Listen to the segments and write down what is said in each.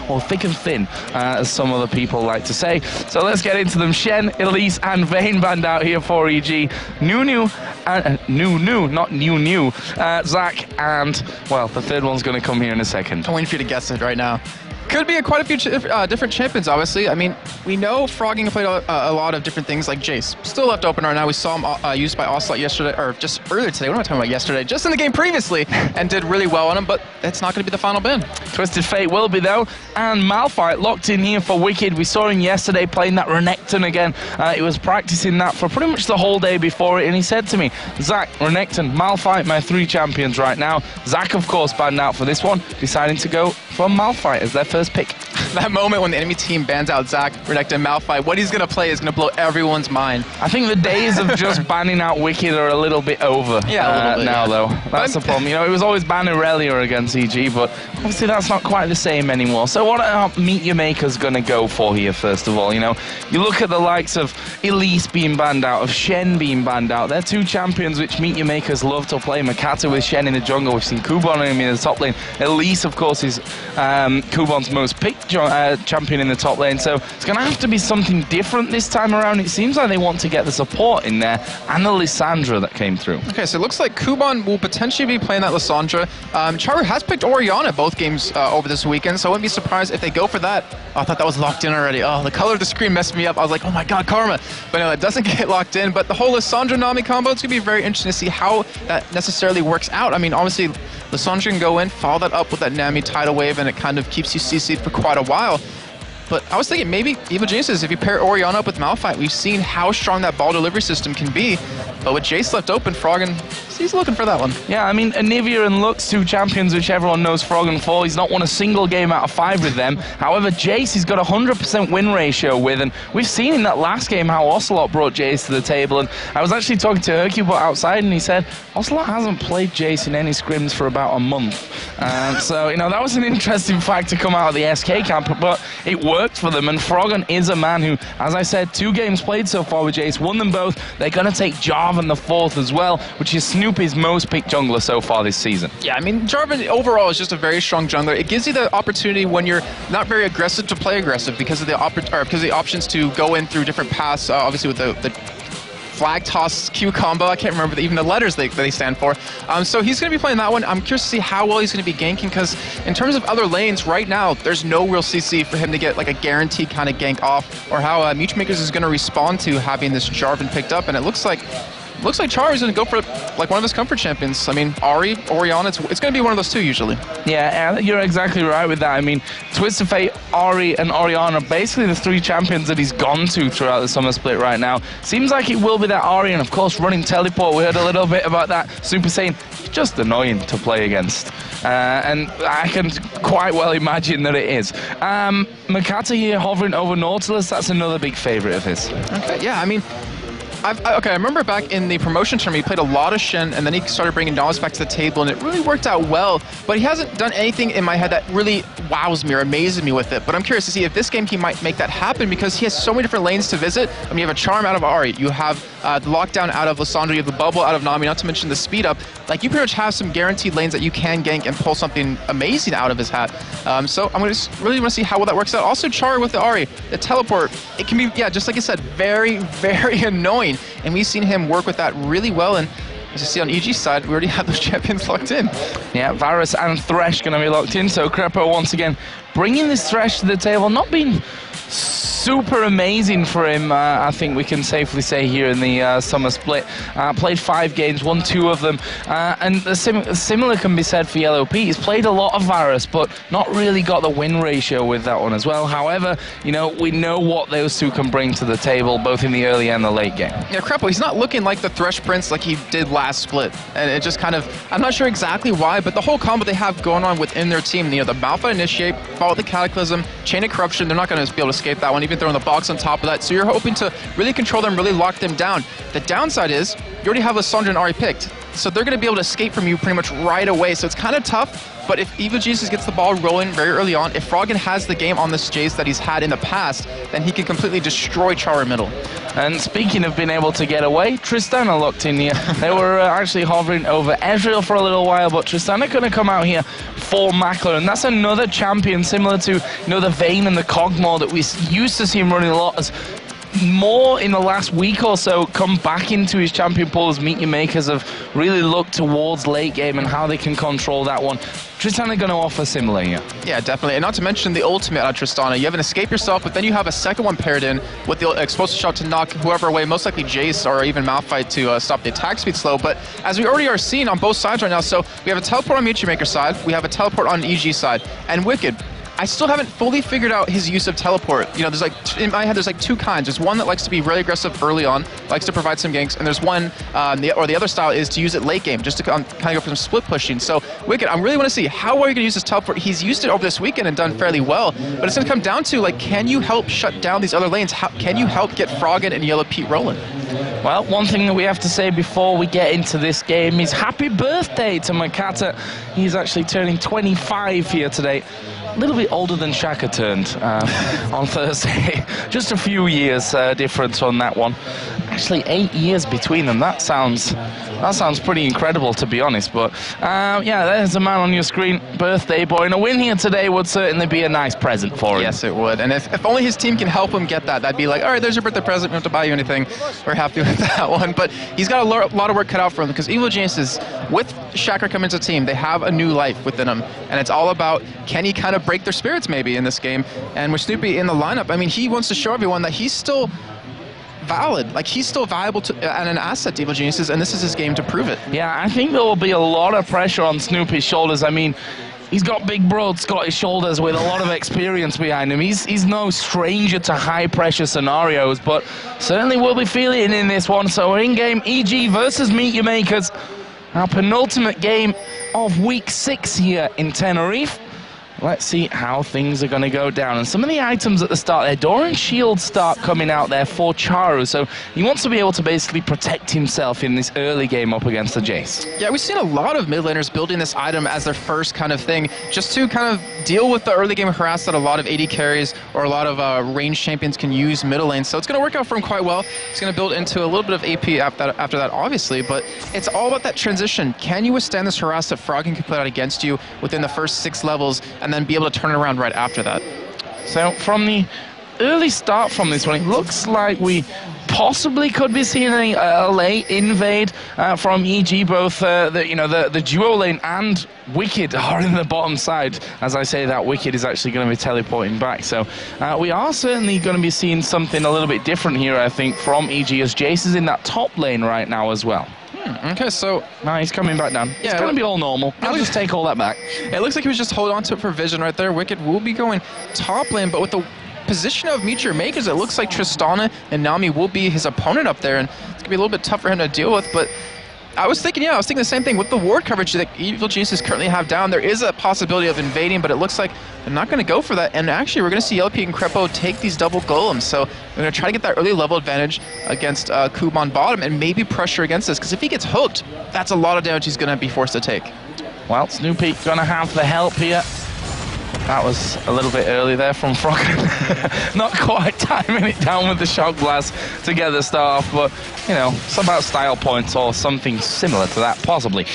or thick and thin, as some other people like to say. So let's get into them. Shen, Elise, and Vayne banned out here for EG. New, Zach, and, well, the third one's going to come here in a second. I'm waiting for you to guess it right now. Could be quite a few different champions, obviously. I mean, we know Frogging played a lot of different things like Jace. Still left open right now. We saw him used by Ocelot yesterday, or just earlier today. What am I talking about yesterday? Just in the game previously, and did really well on him, but it's not going to be the final ban. Twisted Fate will be, though, and Malphite locked in here for Wicked. We saw him yesterday playing that Renekton again. He was practicing that for pretty much the whole day before it, and he said to me, Zach, Renekton, Malphite, my 3 champions right now. Zach, of course, banned out for this one, deciding to go for Malphite as their first pick. That moment when the enemy team bans out Zach, Renekton, Malphite, what he's going to play is going to blow everyone's mind. I think the days of just banning out Wicked are a little bit over now, though. That's the problem. You know, it was always ban Irelia against EG, but obviously that's not quite the same anymore. So what are Meet Your Makers going to go for here, first of all? You know, you look at the likes of Elise being banned out, of Shen being banned out. They're 2 champions which Meet Your Makers love to play. Makata with Shen in the jungle. We've seen Kubon in the top lane. Elise, of course, is Kubon's most picked champion in the top lane, so it's going to have to be something different this time around. It seems like they want to get the support in there, and the Lissandra that came through. Okay, so it looks like Kubon will potentially be playing that Lissandra. Charu has picked Orianna both games over this weekend, so I wouldn't be surprised if they go for that. Oh, I thought that was locked in already. Oh, the color of the screen messed me up. I was like, oh my god, Karma. But no, it doesn't get locked in. But the whole Lissandra Nami combo, it's going to be very interesting to see how that necessarily works out. I mean, obviously, Lissandra can go in, follow that up with that Nami tidal wave, and it kind of keeps you CC'd for quite a while. But I was thinking maybe even Jace's, if you pair Orianna up with Malphite, we've seen how strong that ball delivery system can be. But with Jace left open, Froggen, he's looking for that one. Yeah, I mean, Anivia and Lux, 2 champions which everyone knows Froggen for. He's not won a single game out of 5 with them. However, Jace, he's got a 100% win ratio with, and we've seen in that last game how Ocelot brought Jace to the table. And I was actually talking to Hercubot outside, and he said, Ocelot hasn't played Jace in any scrims for about a month. So, you know, that was an interesting fact to come out of the SK camp, but it worked for them. And Froggen is a man who, as I said, 2 games played so far with Jace, won them both. They're going to take Jarvan the 4th as well, which is Snoopy's most picked jungler so far this season. Yeah, I mean, Jarvan overall is just a very strong jungler. It gives you the opportunity when you're not very aggressive to play aggressive because of the options to go in through different paths, obviously with the flag toss Q combo. I can't remember even the letters they stand for. So he's going to be playing that one. I'm curious to see how well he's going to be ganking, because in terms of other lanes right now, there's no real CC for him to get like a guaranteed kind of gank off, or how Muchmakers is going to respond to having this Jarvan picked up. And it looks like Charu's going to go for like one of his comfort champions. I mean, Ahri, Orianna, it's going to be one of those 2 usually. Yeah, you're exactly right with that. I mean, Twisted Fate, Ahri, and Orianna are basically the 3 champions that he's gone to throughout the summer split right now. Seems like it will be that Ahri, and of course running teleport. We heard a little bit about that. Super Saiyan, he's just annoying to play against. And I can quite well imagine that it is. Makata here hovering over Nautilus, that's another big favorite of his. Okay, yeah, I mean, I remember back in the promotion term, he played a lot of Shen, and then he started bringing Nautilus back to the table, and it really worked out well. But he hasn't done anything in my head that really wows me or amazes me with it. But I'm curious to see if this game he might make that happen, because he has so many different lanes to visit. I mean, you have a Charm out of Ahri, you have the Lockdown out of Lissandra, you have the Bubble out of Nami, not to mention the Speed Up. Like, you pretty much have some guaranteed lanes that you can gank and pull something amazing out of his hat. So I'm really want to see how well that works out. Also, Charu with the Ahri, the teleport, it can be, yeah, just like you said, very, very annoying. And we've seen him work with that really well. And as you see on EG's side, we already have those champions locked in. Yeah, Varus and Thresh going to be locked in. So Crepo once again bringing this Thresh to the table, not being super amazing for him, I think we can safely say here in the summer split. Played 5 games, won 2 of them, and similar can be said for Yellow Pete. He's played a lot of Varus, but not really got the win ratio with that one as well. However, you know, we know what those 2 can bring to the table, both in the early and the late game. Yeah, Crepo, he's not looking like the Thresh Prince like he did last split, and it just kind of, I'm not sure exactly why, but the whole combo they have going on within their team, you know, the Malphite Initiate, follow the Cataclysm, Chain of Corruption, they're not going to be able to escape that one, even throwing the box on top of that. So you're hoping to really control them, really lock them down. The downside is, you already have Lissandra and Ahri picked. so they're going to be able to escape from you pretty much right away. So it's kind of tough. But if Evil Geniuses gets the ball rolling very early on, if Froggen has the game on this Jace that he's had in the past, then he can completely destroy Char middle. And speaking of being able to get away, Tristana locked in here. They were actually hovering over Ezreal for a little while, but Tristana going to come out here for Makler, and that's another champion similar to the Vayne and the Kog'Maw that we used to see him running a lot as more in the last week or so come back into his champion pool as Meet Your Makers have really looked towards late game and how they can control that one. Tristana going to offer similar here. Yeah, definitely. And not to mention the ultimate on Tristana. You have an escape yourself, but then you have a second one paired in with the explosive shot to knock whoever away, most likely Jace or even Malphite to stop the attack speed slow. But as we already are seeing on both sides right now, so we have a teleport on Meet Your Maker side, we have a teleport on EG side, and Wicked. I still haven't fully figured out his use of teleport. You know, there's like, in my head, there's like two kinds. There's one that likes to be really aggressive early on, likes to provide some ganks, and there's one, the other style is to use it late game, just to kind of go for some split pushing. So, Wicked, I really want to see, how are you going to use this teleport? He's used it over this weekend and done fairly well, but it's going to come down to, like, can you help shut down these other lanes? Can you help get Froggen and Yellow Pete rolling? Well, one thing that we have to say before we get into this game is happy birthday to Makata. He's actually turning 25 here today. A little bit older than Shaka turned on Thursday. Just a few years difference on that one. Actually, 8 years between them. That sounds pretty incredible, to be honest. But yeah, there's a man on your screen, birthday boy. And a win here today would certainly be a nice present for him. Yes, it would. And if only his team can help him get that, that'd be like, all right, there's your birthday present. We don't have to buy you anything. We're happy with that one. But he's got a lot of work cut out for him because Evil Geniuses, with Shaka coming to the team, they have a new life within them. And it's all about, can he kind of break their spirits maybe in this game? And with Snoopy in the lineup, I mean, he wants to show everyone that he's still valid. Like, he's still valuable and an asset to Evil Geniuses, and this is his game to prove it. Yeah, I think there will be a lot of pressure on Snoopy's shoulders. I mean, he's got big, broad Scottish shoulders with a lot of experience behind him. He's no stranger to high-pressure scenarios, but certainly will be feeling it in this one. So we're in-game EG versus Meet Your Makers. Our penultimate game of Week 6 here in Tenerife. Let's see how things are going to go down. And some of the items at the start there, Doran Shield start coming out there for Charu. So he wants to be able to basically protect himself in this early game up against the Jace. Yeah, we've seen a lot of mid laners building this item as their first kind of thing, just to kind of deal with the early game harass that a lot of AD carries or a lot of ranged champions can use middle lane. So it's going to work out for him quite well. It's going to build into a little bit of AP after that, obviously. But it's all about that transition. Can you withstand this harass that Froggen can put out against you within the first 6 levels, and then be able to turn it around right after that? So from the early start from this one, it looks like we possibly could be seeing a late invade from EG. Both the duo lane and Wicked are in the bottom side. As I say that, Wicked is actually going to be teleporting back. So we are certainly going to be seeing something a little bit different here, I think, from EG, as Jace is in that top lane right now as well. Okay, so no, he's coming back down. Yeah, it's going to be all normal. I'll just take all that back. It looks like he was just holding on to it for vision right there. Wicked will be going top lane, but with the position of Meet Your Makers, it looks like Tristana and Nami will be his opponent up there, and it's going to be a little bit tough for him to deal with. But I was thinking the same thing. With the ward coverage that Evil Geniuses currently have down, there is a possibility of invading, but it looks like they're not going to go for that. And actually, we're going to see LP and Crepo take these double golems. So we're going to try to get that early level advantage against Koob on bottom and maybe pressure against this, because if he gets hooked, that's a lot of damage he's going to be forced to take. Well, Snoopy going to have the help here. That was a little bit early there from Froggen. Not quite timing it down with the shock blast to get the start off, but, you know, it's about style points or something similar to that, possibly.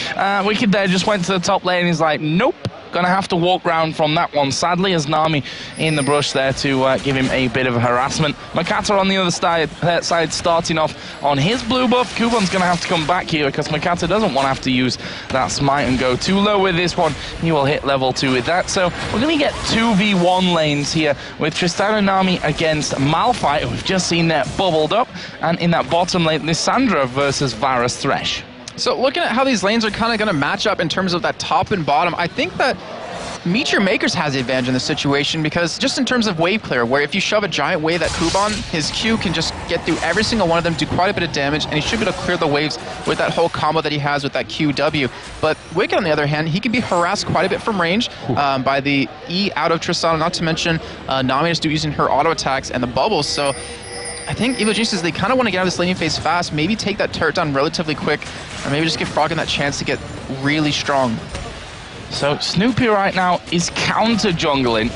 Wicked there just went to the top lane. He's like, nope. Gonna have to walk round from that one, sadly, as Nami in the brush there to give him a bit of harassment. Makata on the other side starting off on his blue buff. Kuban's gonna have to come back here because Makata doesn't want to have to use that smite and go too low with this one. He will hit level 2 with that. So we're gonna get 2v1 lanes here with Tristana and Nami against Malphite, who we've just seen there bubbled up, and in that bottom lane, Lissandra versus Varus Thresh. So looking at how these lanes are kind of going to match up in terms of that top and bottom, I think that Meet Your Makers has the advantage in this situation, because just in terms of wave clear, where if you shove a giant wave at Kuban, his Q can just get through every single one of them, do quite a bit of damage, and he should be able to clear the waves with that whole combo that he has with that QW. But Wicked, on the other hand, he can be harassed quite a bit from range by the E out of Tristana, not to mention Nami is using her auto attacks and the bubbles. So I think Evo they kind of want to get out of this laning phase fast, maybe take that turret down relatively quick, or maybe just give Froggen that chance to get really strong. So Snoopy right now is counter jungling.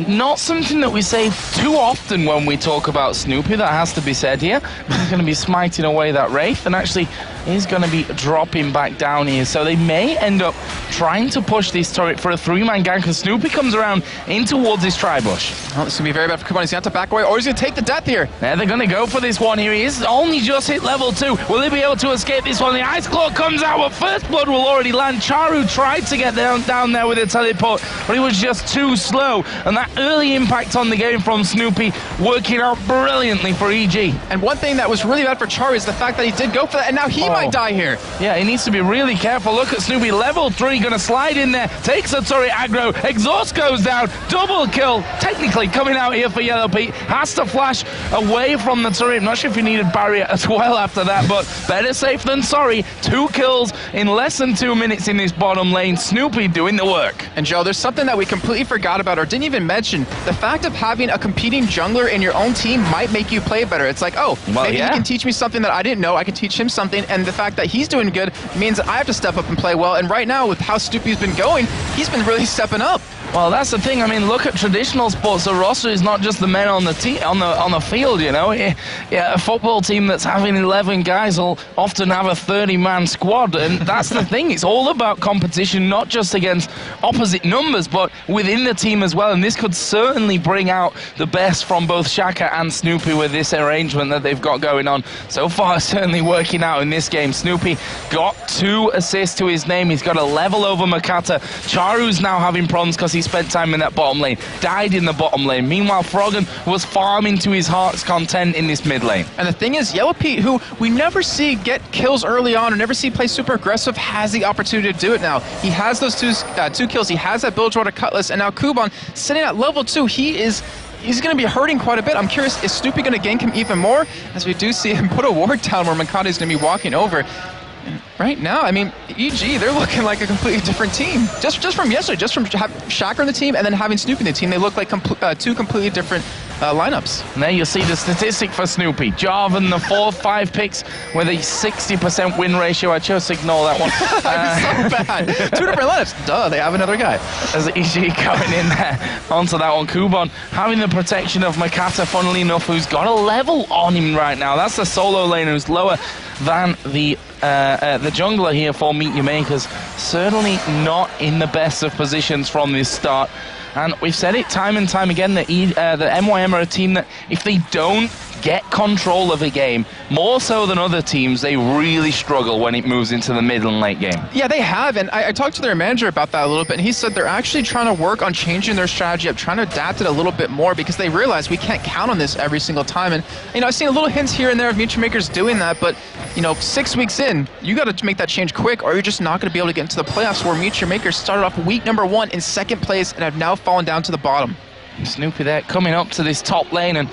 Not something that we say too often when we talk about Snoopy, that has to be said here. He's going to be smiting away that Wraith, and actually he's going to be dropping back down here. So they may end up trying to push this turret for a 3-man gang, because Snoopy comes around in towards his Tri-Bush. Oh, this is going to be very bad for Kubon. He's going to have to back away, or he's going to take the death here. Yeah, they're going to go for this one here. He is only just hit level 2. Will he be able to escape this one? The Ice Claw comes out, but First Blood will already land. Charu tried to get down there with a teleport, but he was just too slow. And that early impact on the game from Snoopy working out brilliantly for EG. And one thing that was really bad for Charu is the fact that he did go for that, and now he might die here. Yeah, he needs to be really careful. Look at Snoopy, level 3, going to slide in there, takes a turret aggro, exhaust goes down, double kill, technically coming out here for Yellow Pete, has to flash away from the turret. I'm not sure if he needed barrier as well after that, but better safe than sorry. 2 kills in less than 2 minutes in this bottom lane. Snoopy doing the work. And Joe, there's something that we completely forgot about or didn't even mention. The fact of having a competing jungler in your own team might make you play better. It's like, oh, maybe he can teach me something that I didn't know. I can teach him something, and the fact that he's doing good means that I have to step up and play well. And right now, with how Snoopy's been going, he's been really stepping up. Well, that's the thing. I mean, look at traditional sports. The roster is not just the men on the on the field. You know, yeah, a football team that's having 11 guys will often have a 30-man squad, and that's the thing. It's all about competition, not just against opposite numbers, but within the team as well. And this could certainly bring out the best from both Shaka and Snoopy with this arrangement that they've got going on. So far, certainly working out in this game. Snoopy got 2 assists to his name. He's got a level over Makata. Charu's now having problems because he spent time in that bottom lane, died in the bottom lane. Meanwhile, Froggen was farming to his heart's content in this mid lane. And the thing is, Yellow Pete, who we never see get kills early on or never see play super aggressive, has the opportunity to do it now. He has those 2 kills. He has that Bilgewater Cutlass, and now Kubon sitting at level 2. He's going to be hurting quite a bit. I'm curious, is Snoopy going to gank him even more? As we do see him put a ward down where Makata is going to be walking over. And right now, I mean, EG, they're looking like a completely different team. Just from yesterday, just from Shaka on the team and then having Snoopy in the team, they look like 2 completely different lineups. And there you see the statistic for Snoopy. Jarvan, the 4-5 picks with a 60% win ratio. I chose to ignore that one. So bad. 2 different lineups. Duh, they have another guy. As EG going in there onto that one. Kubon having the protection of Makata, funnily enough, who's got a level on him right now. That's the solo lane who's lower than the jungler here for Meet Your Makers. Certainly not in the best of positions from this start. And we've said it time and time again that the MYM are a team that if they don't get control of a game, more so than other teams, they really struggle when it moves into the mid and late game. Yeah, they have, and I talked to their manager about that a little bit, and he said they're actually trying to work on changing their strategy up, trying to adapt it a little bit more, because they realize we can't count on this every single time. And, you know, I've seen a little hints here and there of Meet Your Makers doing that, but, you know, 6 weeks in, you got to make that change quick, or you're just not going to be able to get into the playoffs, where Meet Your Makers started off week number 1 in 2nd place and have now fallen down to the bottom. Snoopy there coming up to this top lane, and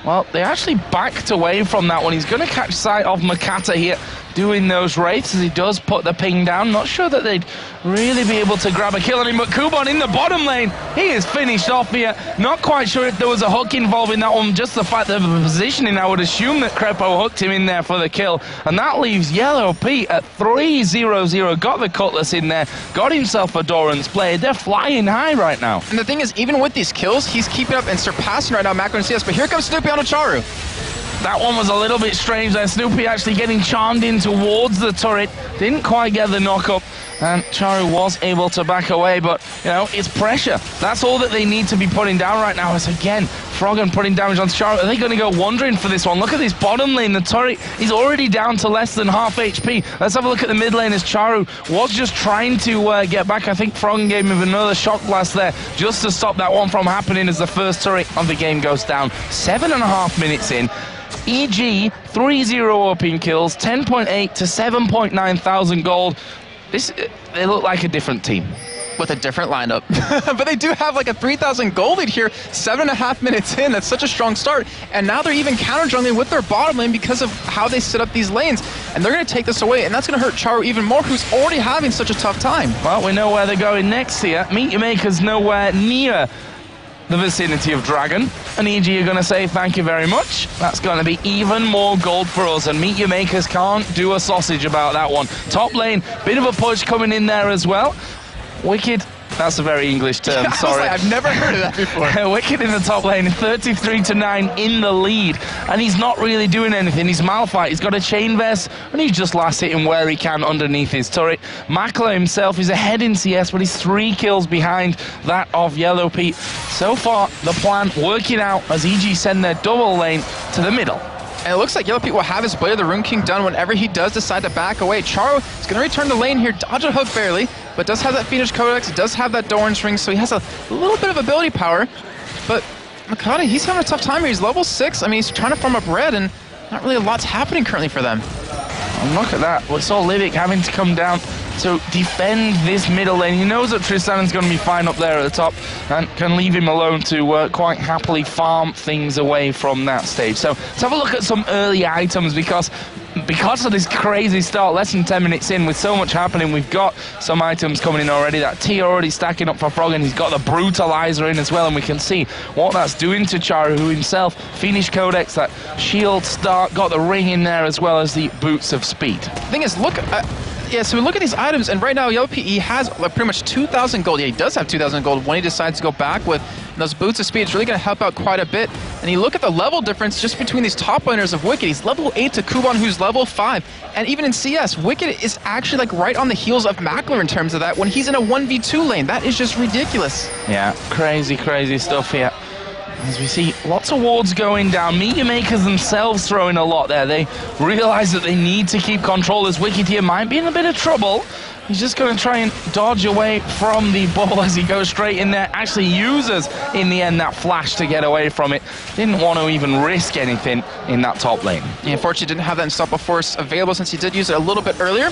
well, they actually backed away from that one. He's going to catch sight of Makata here doing those wraiths as he does put the ping down. Not sure that they'd really be able to grab a kill on him, but Kubon in the bottom lane, he is finished off here. Not quite sure if there was a hook involved in that one, just the fact of the positioning. I would assume that Crepo hooked him in there for the kill, and that leaves Yellow Pete at 3-0-0. Got the Cutlass in there, got himself a Doran's blade. They're flying high right now. And the thing is, even with these kills, he's keeping up and surpassing right now Macro and CS, but here comes Snoopy on a Charu. That one was a little bit strange there. Snoopy actually getting charmed in towards the turret. Didn't quite get the knock-up, and Charu was able to back away, but, you know, it's pressure. That's all that they need to be putting down right now. Is, again, Froggen putting damage on Charu. Are they going to go wandering for this one? Look at this bottom lane. The turret is already down to less than half HP. Let's have a look at the mid lane as Charu was just trying to get back. I think Froggen gave him another shock blast there just to stop that one from happening as the first turret of the game goes down. 7.5 minutes in. EG 3-0 up in kills, 10.8 to 7.9 thousand gold. They look like a different team. With a different lineup. But they do have like a 3,000 gold lead here, 7.5 minutes in. That's such a strong start. And now they're even counter-jungling with their bottom lane because of how they set up these lanes. And they're going to take this away, and that's going to hurt Charu even more, who's already having such a tough time. Well, we know where they're going next here. Meet Your Makers nowhere near the vicinity of Dragon, and EG are going to say thank you very much. That's going to be even more gold for us, and Meet Your Makers can't do a sausage about that one. Top lane, bit of a push coming in there as well. Wicked. That's a very English term, sorry. I've never heard of that before. Wicked in the top lane, 33-9 in the lead, and he's not really doing anything. He's Malphite, he's got a chain vest, and he's just last hitting where he can underneath his turret. Makler himself is ahead in CS, but he's 3 kills behind that of Yellow Pete. So far, the plan working out as EG send their double lane to the middle. And it looks like Yellow Pete will have his Blade of the Rune King done whenever he does decide to back away. Charo is going to return to lane here, dodge a hook barely, but does have that Phoenix Codex, does have that Doran's Ring, so he has a little bit of ability power. But Makata, he's having a tough time here. He's level 6. I mean, he's trying to farm up red, and not really a lot's happening currently for them. And look at that. We saw Livic having to come down to defend this middle lane. He knows that Tristan's going to be fine up there at the top and can leave him alone to quite happily farm things away from that stage. So let's have a look at some early items because of this crazy start, less than 10 minutes in, with so much happening, we've got some items coming in already. That T already stacking up for Frog, and he's got the Brutalizer in as well, and we can see what that's doing to Charu, who himself, Phoenix Codex, that shield start, got the ring in there as well as the Boots of Speed. The thing is, look, yeah, so we look at these items, and right now Yellow Pete has pretty much 2,000 gold. Yeah, he does have 2,000 gold when he decides to go back with those Boots of Speed. It's really going to help out quite a bit. And you look at the level difference just between these top laners of Wicked. He's level 8 to Kuban, who's level 5. And even in CS, Wicked is actually like right on the heels of Makler in terms of that when he's in a 1v2 lane. That is just ridiculous. Yeah, crazy, crazy stuff here. As we see lots of wards going down, Meet Your Makers themselves throwing a lot there. They realize that they need to keep control as Wicked here might be in a bit of trouble. He's just going to try and dodge away from the ball as he goes straight in there. Actually uses, in the end, that flash to get away from it. Didn't want to even risk anything in that top lane. Yeah, unfortunately, didn't have that Unstoppable Force available since he did use it a little bit earlier.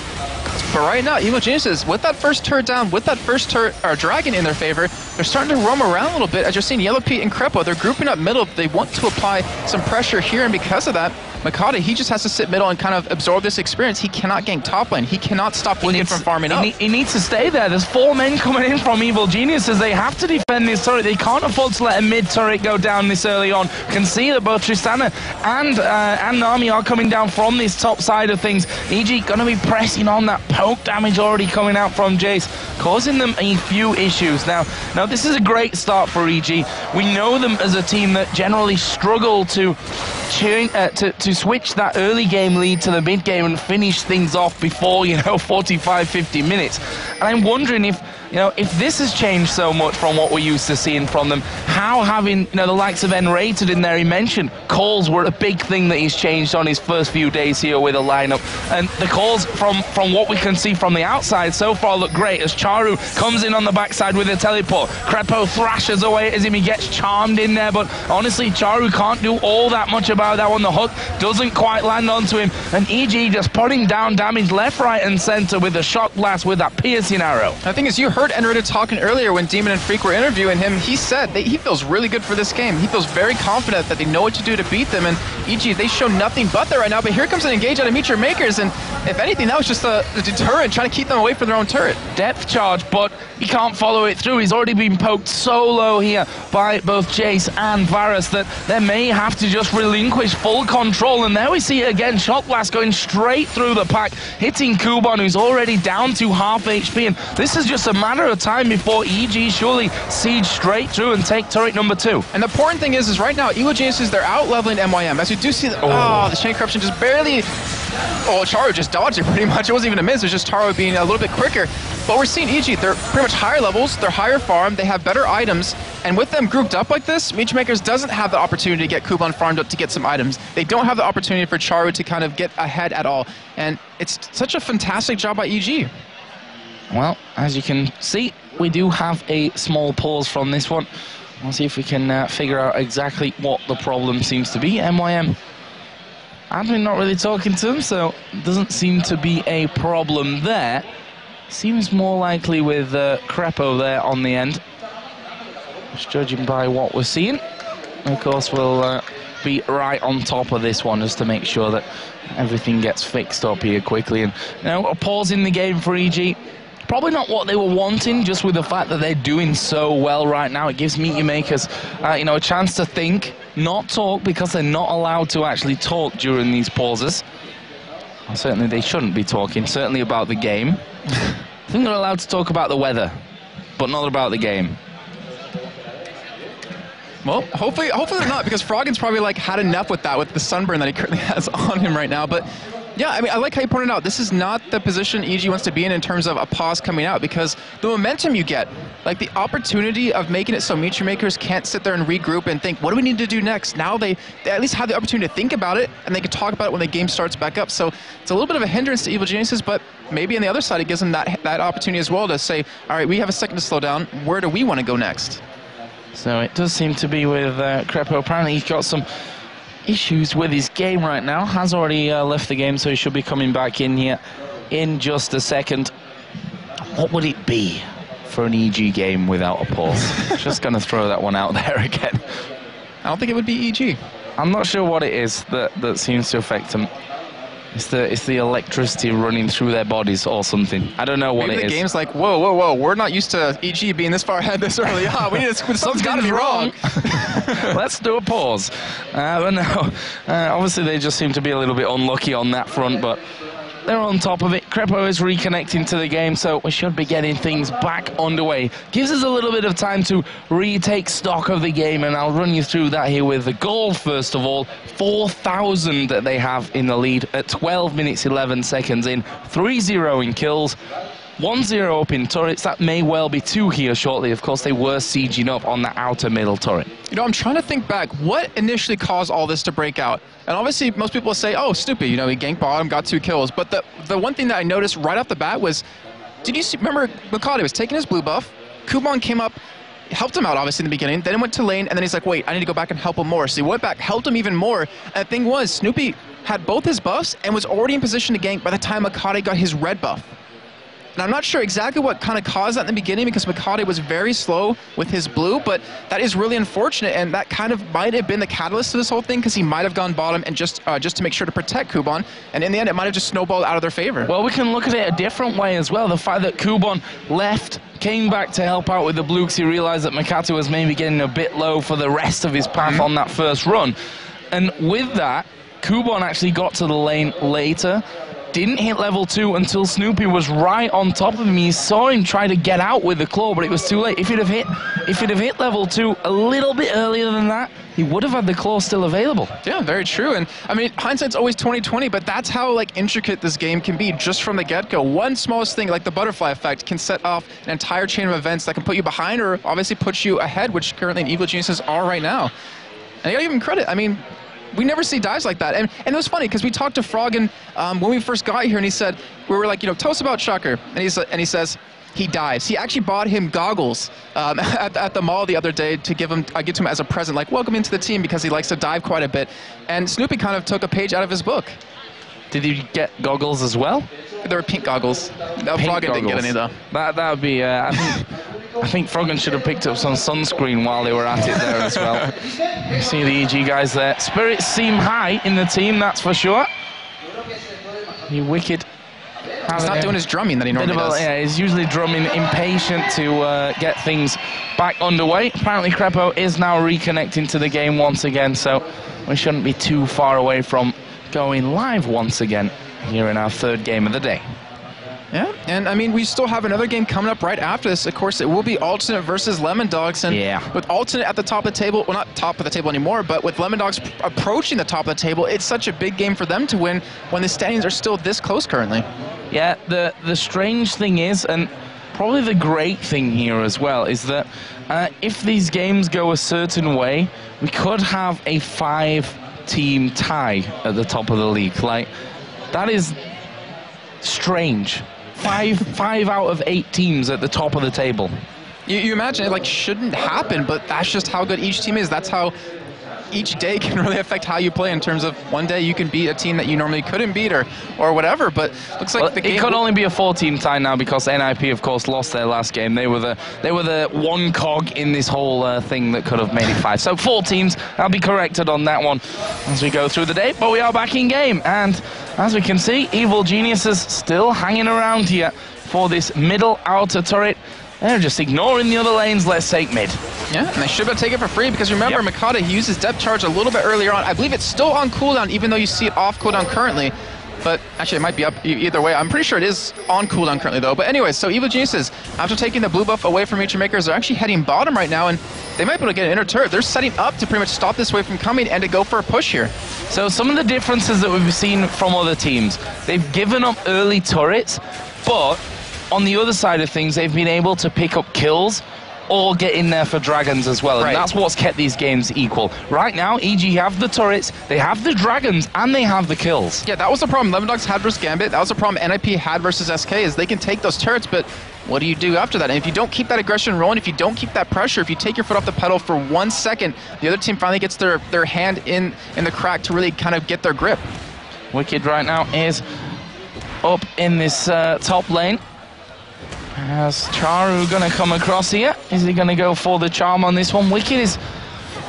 But right now, Evil Geniuses, with that first turret down, with that first turret, or Dragon in their favor, they're starting to roam around a little bit. As you're seeing Yellow Pete and Crepo, they're grouping up middle. They want to apply some pressure here, and because of that, Makata, he just has to sit middle and kind of absorb this experience. He cannot gank top lane. He cannot stop Wicked from farming up. He needs to stay there. There's 4 men coming in from Evil Geniuses. They have to defend this turret. They can't afford to let a mid turret go down this early on. You can see that both Tristana and Nami are coming down from this top side of things. EG going to be pressing on that poke damage already coming out from Jace, causing them a few issues. Now this is a great start for EG. We know them as a team that generally struggle to switch that early game lead to the mid game and finish things off before 45-50 minutes. And I'm wondering if this has changed so much from what we're used to seeing from them, how having the likes of N-Rated in there, he mentioned calls were a big thing that he's changed on his first few days here with a lineup, and the calls from what we can see from the outside so far look great as Charu comes in on the backside with a teleport. Crepo thrashes away as him, he gets charmed in there, but honestly Charu can't do all that much about that one. The hook doesn't quite land onto him, and EG just putting down damage left, right and center with the shock blast with that piercing arrow. The thing is, you heard Enrita talking earlier when Demon and Freak were interviewing him. He said that he feels really good for this game. He feels very confident that they know what to do to beat them, and EG, they show nothing but that right now, but here comes an engage out of Meet Your Makers, and if anything, that was just a deterrent, trying to keep them away from their own turret. Depth charge, but he can't follow it through. He's already been poked so low here by both Jace and Varus that they may have to just relinquish full control, and there we see it again, Shock Blast going straight through the pack, hitting Kuban, who's already down to half HP, and this is just a matter of time before EG surely siege straight through and take turret number 2. And the important thing is right now, Evil Geniuses, they're out-leveling MYM. As you do see, the Chain Corruption just barely... Oh, Charo just dodged it pretty much. It wasn't even a miss, it was just Charo being a little bit quicker. But we're seeing EG, they're pretty much higher levels, they're higher farm, they have better items, and with them grouped up like this, Meet Your Makers doesn't have the opportunity to get Kuban farmed up to get some items. They don't have the opportunity for Charo to kind of get ahead at all. And it's such a fantastic job by EG. Well, as you can see, we do have a small pause from this one. We'll see if we can figure out exactly what the problem seems to be. MYM, admin not really talking to him, so doesn't seem to be a problem there. Seems more likely with Crepo there on the end. Just judging by what we're seeing. Of course, we'll be right on top of this one just to make sure that everything gets fixed up here quickly. And a pause in the game for EG. probably not what they were wanting, just with the fact that they're doing so well right now. It gives Meet Your Makers, you know, a chance to think, not talk, because they're not allowed to actually talk during these pauses. Well, certainly they shouldn't be talking, certainly about the game. I think they're allowed to talk about the weather, but not about the game. Well, hopefully they're not, because Froggen's probably like had enough with that, with the sunburn that he currently has on him right now. But yeah, I mean, I like how you pointed out, this is not the position EG wants to be in terms of a pause coming out, because the momentum you get, like the opportunity of making it so Meet Your Makers can't sit there and regroup and think, what do we need to do next? Now they at least have the opportunity to think about it, and they can talk about it when the game starts back up. So it's a little bit of a hindrance to Evil Geniuses, but maybe on the other side, it gives them that opportunity as well to say, all right, we have a second to slow down. Where do we want to go next? So it does seem to be with Crepo. Apparently he's got some issues with his game right now. Has already left the game, so he should be coming back in here in just a second. What would it be for an EG game without a pause? Just going to throw that one out there again. I don't think it would be EG. I'm not sure what it is that seems to affect them. It's the electricity running through their bodies or something. I don't know what Maybe it is. The game's like, whoa, we're not used to EG being this far ahead this early on. Something's got to be wrong. Let's do a pause. But no, obviously they just seem to be a little bit unlucky on that front, but they're on top of it. Crepo is reconnecting to the game, so we should be getting things back underway. Gives us a little bit of time to retake stock of the game, and I'll run you through that here with the goal first of all. 4,000 that they have in the lead at 12 minutes 11 seconds in, 3-0 in kills, 1-0 up in turrets. That may well be 2 here shortly. Of course, they were sieging up on the outer middle turret. You know, I'm trying to think back. What initially caused all this to break out? And obviously, most people say, oh, Snoopy, you know, he ganked bottom, got 2 kills. But the one thing that I noticed right off the bat was, did you see, remember, Makati was taking his blue buff, Kuban came up, helped him out, obviously, in the beginning, then he went to lane, and then he's like, wait, I need to go back and help him more. So he went back, helped him even more, and the thing was, Snoopy had both his buffs and was already in position to gank by the time Makati got his red buff. And I'm not sure exactly what kind of caused that in the beginning, because Makati was very slow with his blue, but that is really unfortunate, and that kind of might have been the catalyst to this whole thing, because he might have gone bottom and just to make sure to protect Kuban, and in the end it might have just snowballed out of their favor. Well, we can look at it a different way as well. The fact that Kuban left, came back to help out with the blue because he realized that Makati was maybe getting a bit low for the rest of his path on that first run. And with that, Kuban actually got to the lane later, didn't hit level 2 until Snoopy was right on top of him. You saw him try to get out with the claw, but it was too late. If he'd have hit level 2 a little bit earlier than that, he would have had the claw still available. Yeah, very true. And I mean, hindsight's always 20/20, but that's how like intricate this game can be just from the get-go. One smallest thing, like the butterfly effect, can set off an entire chain of events that can put you behind or obviously put you ahead, which currently Evil Geniuses are right now. And I gotta give him credit. I mean, we never see dives like that. And it was funny because we talked to Froggen when we first got here, and he said, we were like, you know, tell us about Chucker. And he says, he dives. He actually bought him goggles at the mall the other day to give to him as a present, like, welcome into the team, because he likes to dive quite a bit. And Snoopy kind of took a page out of his book. Did you get goggles as well? There were pink goggles. Froggen didn't get any, though. That would be, I think Froggen should have picked up some sunscreen while they were at it there as well. You see the EG guys there. Spirits seem high in the team, that's for sure. You wicked. He's not doing his drumming that he normally does. Yeah, he's usually drumming, impatient to get things back underway. Apparently Crepo is now reconnecting to the game once again, so we shouldn't be too far away from going live once again here in our 3rd game of the day. Yeah, and I mean, we still have another game coming up right after this. Of course, it will be Alternate versus Lemon Dogs, and with Alternate at the top of the table, well, not top of the table anymore, but with Lemon Dogs approaching the top of the table, it's such a big game for them to win when the standings are still this close currently. Yeah, the strange thing is, and probably the great thing here as well, is that if these games go a certain way, we could have a 5-team tie at the top of the league. Like, that is strange. Five out of 8 teams at the top of the table. You imagine it like shouldn't happen, but that's just how good each team is. That's how each day can really affect how you play in terms of one day you can beat a team that you normally couldn't beat or whatever, but looks like the game... It could only be a 4-team tie now because NIP, of course, lost their last game. They were the one cog in this whole thing that could have made it 5. So 4 teams, I'll be corrected on that one as we go through the day, but we are back in game, and as we can see, Evil Geniuses still hanging around here. for this middle outer turret. They're just ignoring the other lanes. Let's take mid. Yeah, and they should have taken it for free because remember, Mikata, he used his depth charge a little bit earlier on. I believe it's still on cooldown, even though you see it off cooldown currently. But actually, it might be up either way. I'm pretty sure it is on cooldown currently, though. But anyways, so Evil Geniuses, after taking the blue buff away from Nature Makers, they're actually heading bottom right now, and they might be able to get an inner turret. They're setting up to pretty much stop this wave from coming and to go for a push here. So some of the differences that we've seen from other teams, they've given up early turrets, but on the other side of things, they've been able to pick up kills or get in there for dragons as well, and that's what's kept these games equal. Right now, EG have the turrets, they have the dragons, and they have the kills. Yeah, that was the problem Lemondogs had versus Gambit. That was the problem NIP had versus SK, is they can take those turrets, but what do you do after that? And if you don't keep that aggression rolling, if you don't keep that pressure, if you take your foot off the pedal for 1 second, the other team finally gets their hand in the crack to really kind of get their grip. Wicked right now is up in this top lane. As Charu gonna come across here? Is he gonna go for the charm on this one? Wicked is,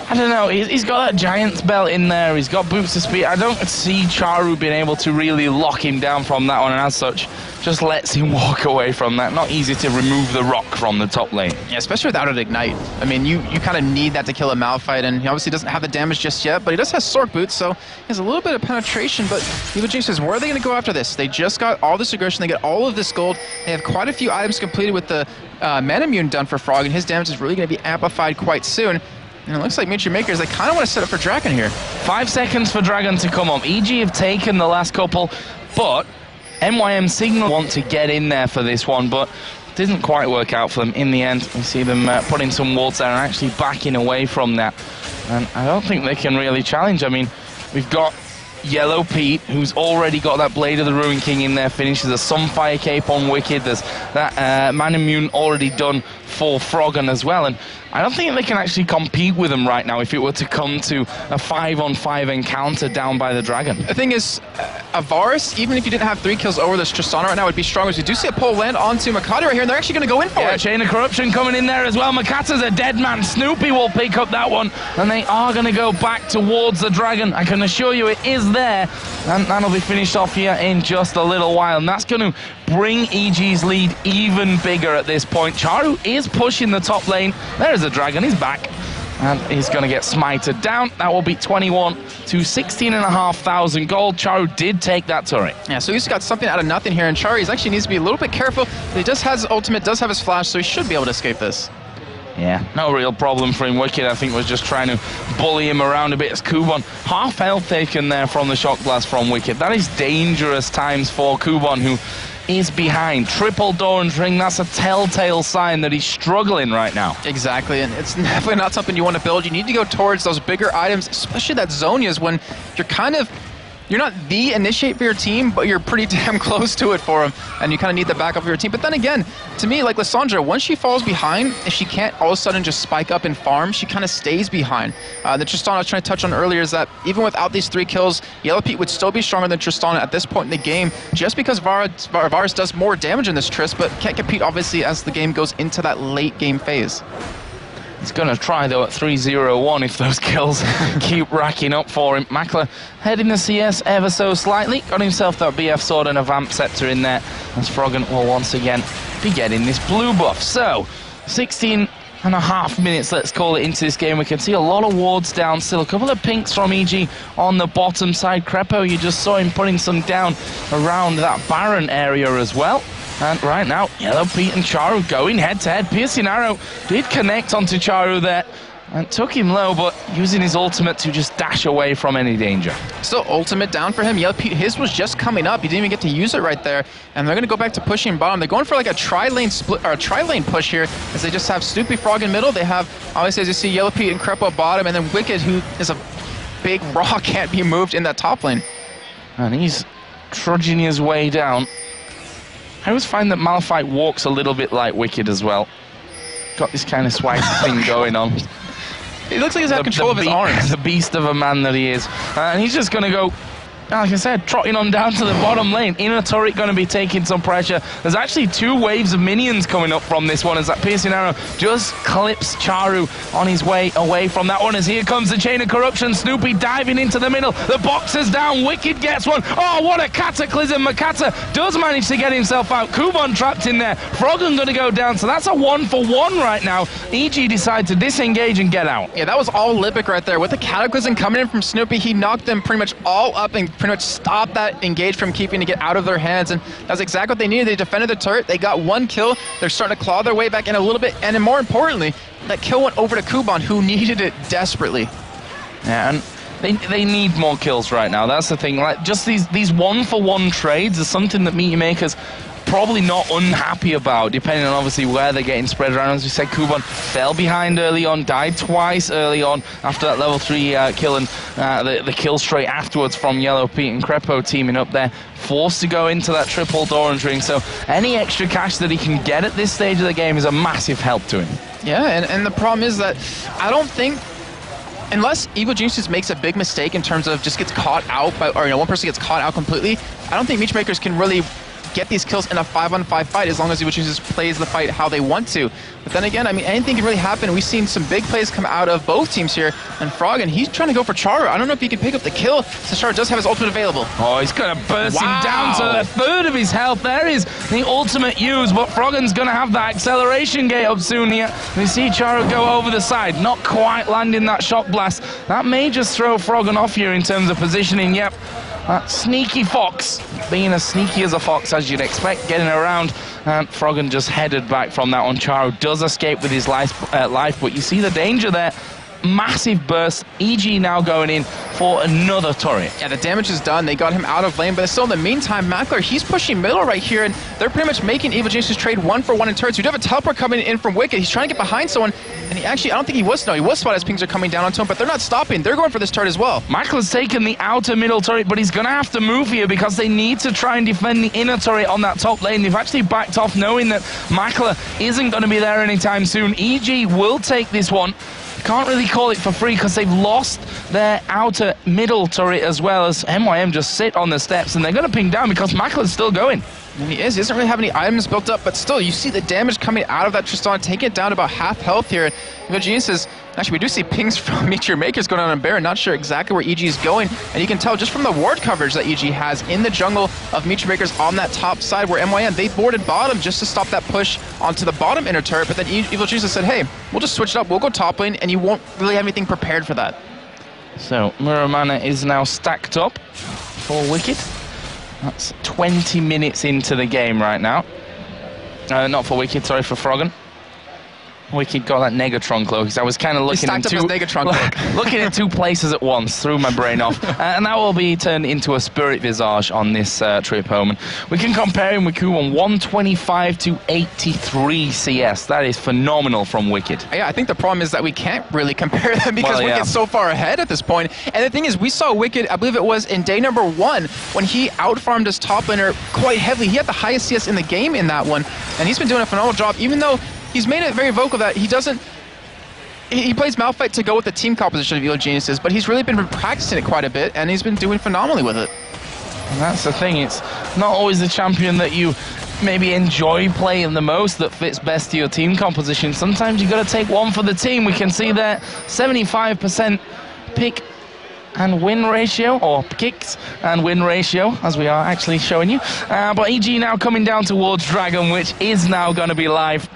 I don't know, he's got that Giant's belt in there, he's got boots of speed. I don't see Charu being able to really lock him down from that one, and as such, just lets him walk away from that. Not easy to remove the rock from the top lane. Yeah, especially without an ignite. I mean, you kind of need that to kill a Malphite, and he obviously doesn't have the damage just yet, but he does have Sork boots, so he has a little bit of penetration, but Evil Genius says, where are they going to go after this? They just got all this aggression, they get all of this gold, they have quite a few items completed with the Mana Immune done for Frog, and his damage is really going to be amplified quite soon. And it looks like Nature Makers, they kind of want to set up for Dragon here. 5 seconds for Dragon to come up. EG have taken the last couple, but MYM Signal want to get in there for this one, but didn't quite work out for them in the end. We see them putting some wards there and actually backing away from that. And I don't think they can really challenge. I mean, we've got Yellow Pete, who's already got that Blade of the Ruin King in there, finishes a Sunfire Cape on Wicked. There's that Mana Immune already done for Froggen as well. And I don't think they can actually compete with them right now if it were to come to a 5-on-5 encounter down by the Dragon. The thing is, Avaris, even if you didn't have 3 kills over this Tristana right now, would be strong. As we do see a pole land onto Makata right here, and they're actually going to go in for it. Chain of Corruption coming in there as well. Makata's a dead man. Snoopy will pick up that one, and they are going to go back towards the Dragon. I can assure you it is there, and that'll be finished off here in just a little while, and that's going to bring EG's lead even bigger at this point. Charu is pushing the top lane. There's the Dragon, he's back, and he's going to get smited down. That will be 21 to 16,500 gold. Charu did take that turret. Yeah, so he's got something out of nothing here, and Charu actually needs to be a little bit careful. He just has his ultimate, does have his flash, so he should be able to escape this. Yeah, no real problem for him. Wicked, I think, was just trying to bully him around a bit as Kubon. Half health taken there from the Shock Blast from Wicked. That is dangerous times for Kubon, who is behind. Triple Doran's Ring, that's a telltale sign that he's struggling right now. Exactly, and it's definitely not something you want to build. You need to go towards those bigger items, especially that Zhonya's, when you're not the initiate for your team, but you're pretty damn close to it for them, and you kind of need the backup of your team. But then again, to me, like Lissandra, once she falls behind, if she can't all of a sudden just spike up and farm, she kind of stays behind. The Tristana I was trying to touch on earlier is that even without these 3 kills, Yellow Pete would still be stronger than Tristana at this point in the game, just because Varus does more damage in this Trist, but can't compete, obviously, as the game goes into that late game phase. He's going to try, though, at 3-0-1 if those kills keep racking up for him. Makler heading the CS ever so slightly. Got himself that BF Sword and a Vamp Scepter in there, as Froggen will once again be getting this blue buff. So, 16.5 minutes, let's call it, into this game. We can see a lot of wards down still. A couple of pinks from EG on the bottom side. Crepo, you just saw him putting some down around that Baron area as well. And right now, Yellow Pete and Charu going head-to-head. Piercing Arrow did connect onto Charu there and took him low, but using his ultimate to just dash away from any danger. Still ultimate down for him. Yellow Pete, his was just coming up. He didn't even get to use it right there. And they're going to go back to pushing bottom. They're going for like a tri-lane split, or a tri-lane push here, as they just have Snoopy Frog in middle. They have, obviously, as you see, Yellow Pete and Crepo bottom, and then Wicked, who is a big raw, can't be moved in that top lane. And he's trudging his way down. I always find that Malphite walks a little bit like Wicked as well. Got this kind of swag thing going on. He looks like he's out of control of his arms. The beast of a man that he is. And he's just going to go like I said, trotting on down to the bottom lane. Inner turret going to be taking some pressure. There's actually 2 waves of minions coming up from this one as that piercing arrow just clips Charu on his way away from that one. As here comes the chain of corruption. Snoopy diving into the middle. The boxer's down. Wicked gets one. Oh, what a cataclysm. Makata does manage to get himself out. Kuban trapped in there. Froggen going to go down. So that's a 1-for-1 right now. EG decide to disengage and get out. Yeah, that was all Lipic right there. With the cataclysm coming in from Snoopy, he knocked them pretty much all up and pretty much stopped that engage from keeping to get out of their hands. And that's exactly what they needed. They defended the turret. They got 1 kill. They're starting to claw their way back in a little bit. And then more importantly, that kill went over to Kuban, who needed it desperately. Yeah, and they need more kills right now. That's the thing. Like, just these 1-for-1 trades is something that Meteor Makers probably not unhappy about, depending on obviously where they're getting spread around. As we said, Kuban fell behind early on, died twice early on after that level 3 kill, and the kill straight afterwards from Yellow Pete and Crepo teaming up there, forced to go into that triple Doran's ring. So any extra cash that he can get at this stage of the game is a massive help to him. Yeah, and the problem is that I don't think, unless Evil Geniuses makes a big mistake in terms of just gets caught out by, or one person gets caught out completely, I don't think Meteor Makers can really get these kills in a 5-on-5 fight as long as Evil Geniuses plays the fight how they want to. But then again, I mean, anything can really happen. We've seen some big plays come out of both teams here, and Froggen, he's trying to go for Charu. I don't know if he can pick up the kill, since Charu does have his ultimate available. Oh, he's going to burst him down to a third of his health. There is the ultimate use, but Froggen's going to have that acceleration gate up soon here. We see Charu go over the side, not quite landing that shock blast. That may just throw Froggen off here in terms of positioning. Yep. That sneaky fox, being as sneaky as a fox as you'd expect, getting around, and Froggen just headed back from that one. Charu does escape with his life, but you see the danger there. Massive burst. EG now going in for another turret. Yeah, the damage is done. They got him out of lane, but still in the meantime, Mackler, he's pushing middle right here, and they're pretty much making Evil Geniuses trade 1-for-1 in turrets. We do have a teleport coming in from Wicked. He's trying to get behind someone, and he actually, I don't think he was, no, he was spotted as pings are coming down onto him, but they're not stopping. They're going for this turret as well. Mackler's taken the outer middle turret, but he's going to have to move here because they need to try and defend the inner turret on that top lane. They've actually backed off knowing that Mackler isn't going to be there anytime soon. EG will take this one. Can't really call it for free because they've lost their outer middle turret as well, as MYM just sit on the steps, and they're going to ping down because Mackler's still going. And he doesn't really have any items built up, but still, you see the damage coming out of that Tristan, taking it down to about half health here. Evil Geniuses, actually, we do see pings from Meteor Makers going on in Baron, not sure exactly where EG is going, and you can tell just from the ward coverage that EG has in the jungle of Meteor Makers on that top side, where MYM, they boarded bottom just to stop that push onto the bottom inner turret, but then Evil Geniuses said, hey, we'll just switch it up, we'll go top lane, and you won't really have anything prepared for that. So, Muramana is now stacked up for Wicked. That's 20 minutes into the game right now. Not for Wicked, sorry, for Froggen. Wicked got that Negatron cloak, because I was kind of looking looking at 2 places at once, threw my brain off. And that will be turned into a Spirit Visage on this trip home. And we can compare him with Kuban, 125 to 83 CS. That is phenomenal from Wicked. Yeah, I think the problem is that we can't really compare them because Wicked's so far ahead at this point. And the thing is, we saw Wicked, I believe it was in day number 1, when he outfarmed his top laner quite heavily. He had the highest CS in the game in that one, and he's been doing a phenomenal job, even though he's made it very vocal that he doesn't... He plays Malphite to go with the team composition of Evil Geniuses, but he's really been practicing it quite a bit, and he's been doing phenomenally with it. And that's the thing, it's not always the champion that you maybe enjoy playing the most that fits best to your team composition. Sometimes you've got to take one for the team. We can see there 75% pick and win ratio, or kicks and win ratio, as we are actually showing you. But EG now coming down towards Dragon, which is now going to be live.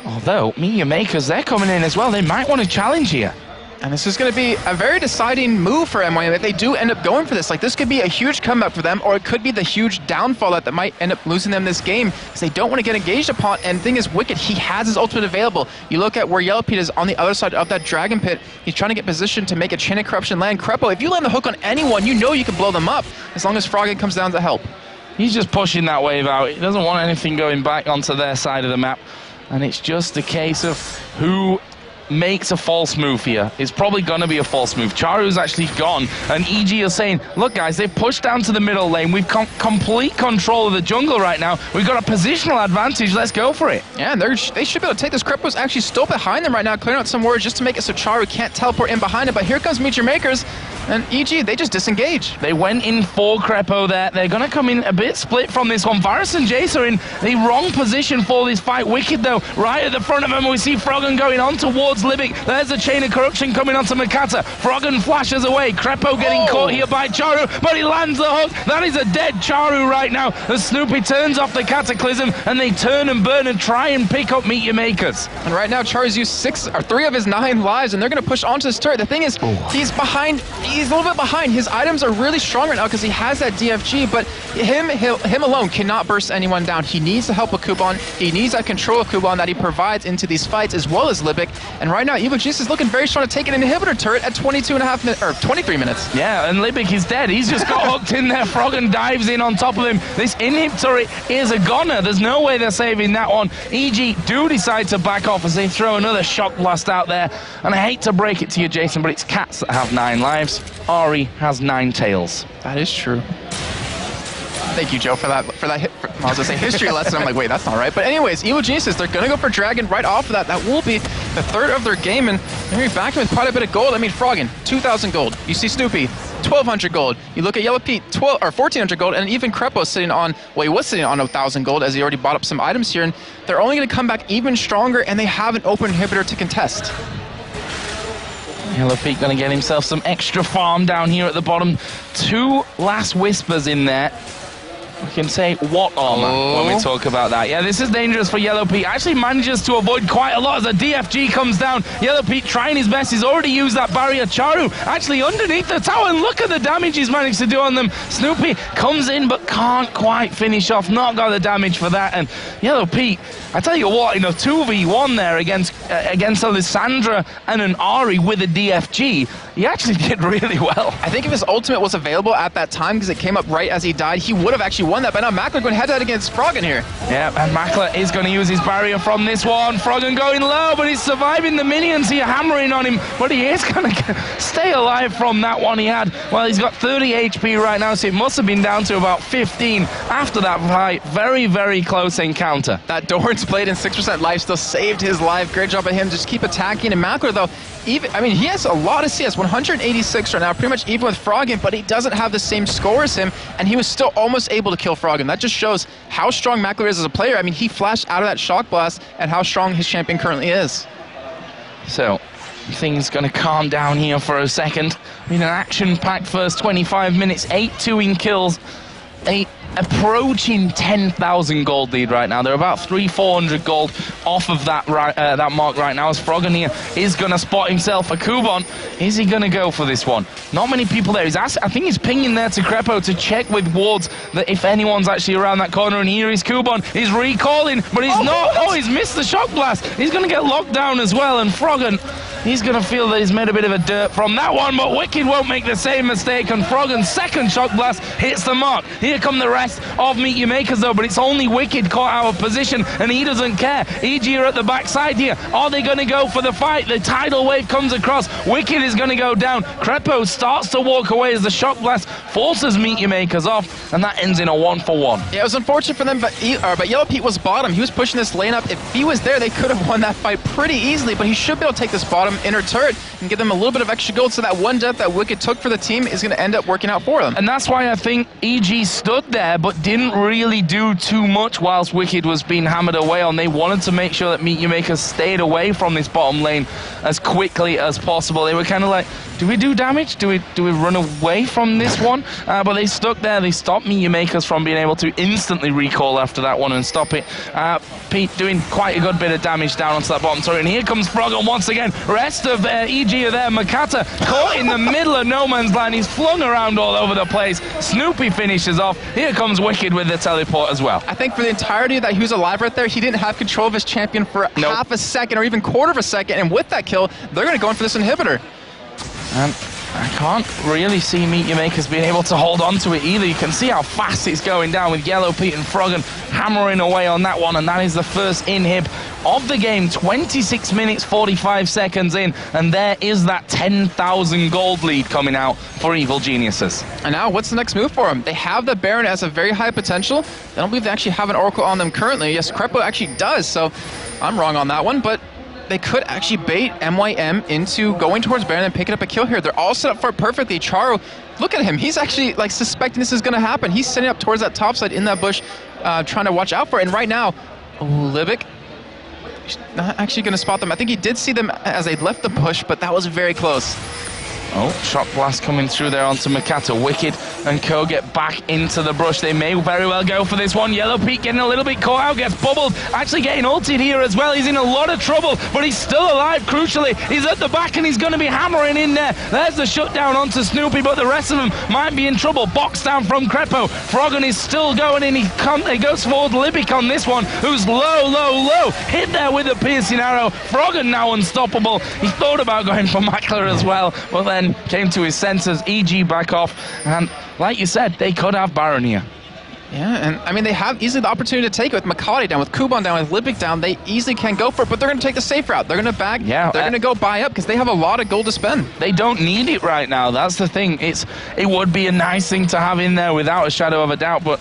Although, Meteor Makers, they're coming in as well. They might want to challenge here. And this is going to be a very deciding move for MYM if they do end up going for this. Like, this could be a huge comeback for them, or it could be the huge downfall that might end up losing them this game, because they don't want to get engaged upon. And the thing is, Wicked, he has his ultimate available. You look at where Yellow Pete is on the other side of that Dragon Pit. He's trying to get positioned to make a Chain of Corruption land. Crepo, if you land the hook on anyone, you know you can blow them up, as long as Froggen comes down to help. He's just pushing that wave out. He doesn't want anything going back onto their side of the map. And it's just a case of who makes a false move here. It's probably going to be a false move. Charu's actually gone, and EG is saying, look guys, they've pushed down to the middle lane. We've complete control of the jungle right now. We've got a positional advantage. Let's go for it. Yeah, and they should be able to take this. Crepo's actually still behind them right now, clearing out some warriors just to make it so Charu can't teleport in behind him. But here comes Meteor Makers. And EG, they just disengage. They went in for Crepo there. They're going to come in a bit split from this one. Varus and Jace are in the wrong position for this fight. Wicked, though, right at the front of them. We see Froggen going on towards Libic. There's a chain of corruption coming onto Makata. Froggen flashes away. Crepo getting caught here by Charu, but he lands the hook. That is a dead Charu right now. As Snoopy turns off the Cataclysm, and they turn and burn and try and pick up Meet Your Makers. And right now, Charu's used 3 of his 9 lives, and they're going to push onto his turret. The thing is, he's behind. He's a little bit behind. His items are really strong right now because he has that DFG, but him alone cannot burst anyone down. He needs the help of Kuban. He needs that control of Kuban that he provides into these fights, as well as Libic. And right now, Evil Genius is looking very strong to take an inhibitor turret at 22.5 minutes, or 23 minutes. Yeah, and Libic is dead. He's just got hooked in there. Froggen dives in on top of him. This inhib turret is a goner. There's no way they're saving that one. EG do decide to back off as they throw another shock blast out there. And I hate to break it to you, Jason, but it's Cats that have 9 lives. Ari has 9 tails. That is true. Thank you, Joe, for that. I was going to say history lesson. I'm like, wait, that's not right. But anyways, Evil Geniuses, they're going to go for Dragon right off of that. That will be the 3rd of their game, and they're going to be back with quite a bit of gold. I mean, Froggen, 2,000 gold. You see Snoopy, 1,200 gold. You look at Yellow Pete, 1,400 gold, and even Crepo sitting on, well, he was sitting on 1,000 gold as he already bought up some items here, and they're only going to come back even stronger, and they have an open inhibitor to contest. Yellow Pete going to get himself some extra farm down here at the bottom. 2 last whispers in there. We can say what armor when we talk about that. Yeah, this is dangerous for Yellow Pete. Actually manages to avoid quite a lot as a DFG comes down. Yellow Pete trying his best. He's already used that barrier. Charu actually underneath the tower, and look at the damage he's managed to do on them. Snoopy comes in but can't quite finish off. Not got the damage for that. And Yellow Pete, I tell you what, you know, 2v1 there against Alessandra and an Ari with a DFG. He actually did really well. I think if his ultimate was available at that time, because it came up right as he died, he would have actually won that. But now Mackler going head-to-head against Froggen here. Yeah, and Mackler is going to use his barrier from this one. Froggen going low, but he's surviving the minions here, hammering on him. But he is going to stay alive from that one he had. Well, he's got 30 HP right now, so it must have been down to about 15 after that fight. Very, very close encounter. That Doran's blade and 6% life still saved his life. Great job by him. Just keep attacking. And Mackler, though, even, I mean, he has a lot of CS, 186 right now, pretty much even with Froggen, but he doesn't have the same score as him, and he was still almost able to kill Froggen. That just shows how strong Mackler is as a player. I mean, he flashed out of that shock blast and how strong his champion currently is. So, things going to calm down here for a second. I mean, an action-packed first 25 minutes, 8-2 in kills, approaching 10,000 gold lead right now. They're about 300-400 gold off of that that mark right now, as Froggen here is going to spot himself a Kuban. Is he going to go for this one? Not many people there. I think he's pinging there to Crepo to check with wards that if anyone's actually around that corner, and here is Kuban. He's recalling, but he's not. Oh, he's missed the shock blast. He's going to get locked down as well, and Froggen, he's going to feel that he's made a bit of a dirt from that one, but Wicked won't make the same mistake, and Froggen's second shock blast hits the mark. Here come the rest of Meet Your Makers, though, but it's only Wicked caught out of position, and he doesn't care. EG are at the backside here. Are they going to go for the fight? The tidal wave comes across. Wicked is going to go down. Crepo starts to walk away as the shock blast forces Meet Your Makers off, and that ends in a 1-for-1. Yeah, it was unfortunate for them, but Yellow Pete was bottom. He was pushing this lane up. If he was there, they could have won that fight pretty easily, but he should be able to take this bottom inner turret and give them a little bit of extra gold, so that one death that Wicked took for the team is going to end up working out for them. And that's why I think EG stood there but didn't really do too much whilst Wicked was being hammered away on. They wanted to make sure that Meet Your Makers stayed away from this bottom lane as quickly as possible. They were kind of like, do we do damage? Do we run away from this one? But they stuck there. They stopped Meet Your Makers from being able to instantly recall after that one and stop it. Pete doing quite a good bit of damage down onto that bottom turret. And here comes Froggen once again. Rest of EG are there. Makata caught in the middle of no man's land. He's flung around all over the place. Snoopy finishes off. Here comes Wicked with the teleport as well. I think for the entirety of that, he was alive right there. He didn't have control of his champion for half a second or even quarter of a second. And with that kill, they're going to go in for this inhibitor. I can't really see Meet Your Makers being able to hold on to it either. You can see how fast it's going down with Yellow Pete and Froggen hammering away on that one, and that is the first inhib of the game. 26 minutes 45 seconds in, and there is that 10,000 gold lead coming out for Evil Geniuses. And now what's the next move for them? They have the Baron as a very high potential. I don't believe they actually have an Oracle on them currently. Yes, Crepo actually does, so I'm wrong on that one, but they could actually bait MYM into going towards Baron and picking up a kill here. They're all set up for it perfectly. Charo, look at him. He's actually like suspecting this is going to happen. He's setting up towards that top side in that bush, trying to watch out for it. And right now, Libic not actually going to spot them. I think he did see them as they left the bush, but that was very close. Oh, shot blast coming through there onto Makata. Wicked and Co get back into the brush. They may very well go for this one. Yellow Pete getting a little bit caught out, gets bubbled. Actually getting ulted here as well. He's in a lot of trouble, but he's still alive, crucially. He's at the back and he's going to be hammering in there. There's the shutdown onto Snoopy, but the rest of them might be in trouble. Box down from Crepo. Froggen is still going in. He goes forward Libic on this one, who's low. Hit there with a piercing arrow. Froggen now unstoppable. He thought about going for Mackler as well, but then came to his senses. EG back off, and like you said, they could have Baron here. Yeah, and I mean, they have easily the opportunity to take it with Makati down, with Kuban down, with Libic down. They easily can go for it, but they're going to take the safe route. They're going to back, they're going to go buy up because they have a lot of gold to spend. They don't need it right now. That's the thing. It would be a nice thing to have in there without a shadow of a doubt, but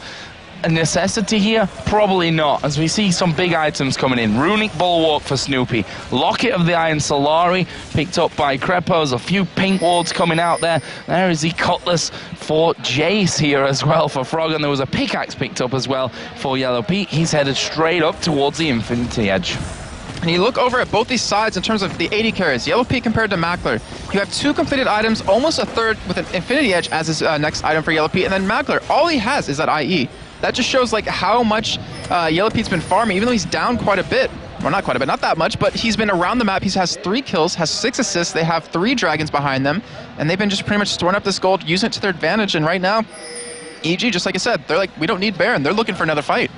a necessity here? Probably not, as we see some big items coming in. Runic Bulwark for Snoopy. Locket of the Iron Solari, picked up by Crepos. A few pink wards coming out there. There is the Cutlass for Jace here as well for Frog, and there was a pickaxe picked up as well for Yellow Pete. He's headed straight up towards the Infinity Edge. And you look over at both these sides in terms of the 80 carries. Yellow Pete compared to Mackler. You have 2 completed items, almost a third with an Infinity Edge as his next item for Yellow Pete, and then Mackler, all he has is that IE. That just shows like how much Yellow Pete's been farming, even though he's down quite a bit. Well, not quite a bit, not that much, but he's been around the map. He has 3 kills, has 6 assists. They have 3 dragons behind them, and they've been just pretty much storing up this gold, using it to their advantage. And right now, EG, just like I said, they're like, we don't need Baron. They're looking for another fight.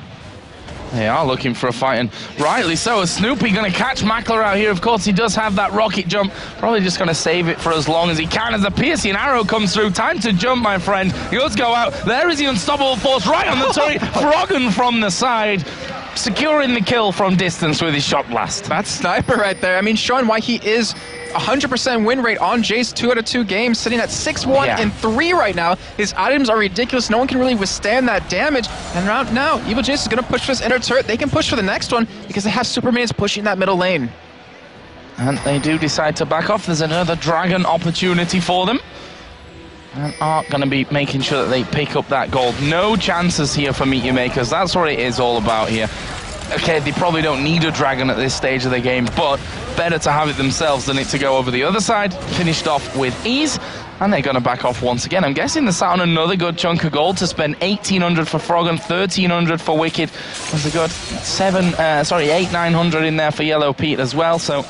They are looking for a fight, and rightly so. Is Snoopy going to catch Mackler out here? Of course, he does have that rocket jump. Probably just going to save it for as long as he can as the piercing arrow comes through. Time to jump, my friend. He does go out. There is the unstoppable force right on the turret. Froggen from the side, securing the kill from distance with his shot blast. That's sniper right there. I mean, showing why he is 100% win rate on Jace, 2 out of 2 games, sitting at 6-1 and 3 right now. His items are ridiculous. No one can really withstand that damage. And right now, Evil Jace is going to push for this inner turret. They can push for the next one because they have Supermans pushing that middle lane. And they do decide to back off. There's another dragon opportunity for them. And are going to be making sure that they pick up that gold. No chances here for Meet Your Makers. That's what it is all about here. Okay, they probably don't need a dragon at this stage of the game, but better to have it themselves than it to go over the other side. Finished off with ease, and they're going to back off once again. I'm guessing they're sat on another good chunk of gold to spend 1,800 for Froggen, 1,300 for Wicked. There's a good 8,900 in there for Yellow Pete as well, so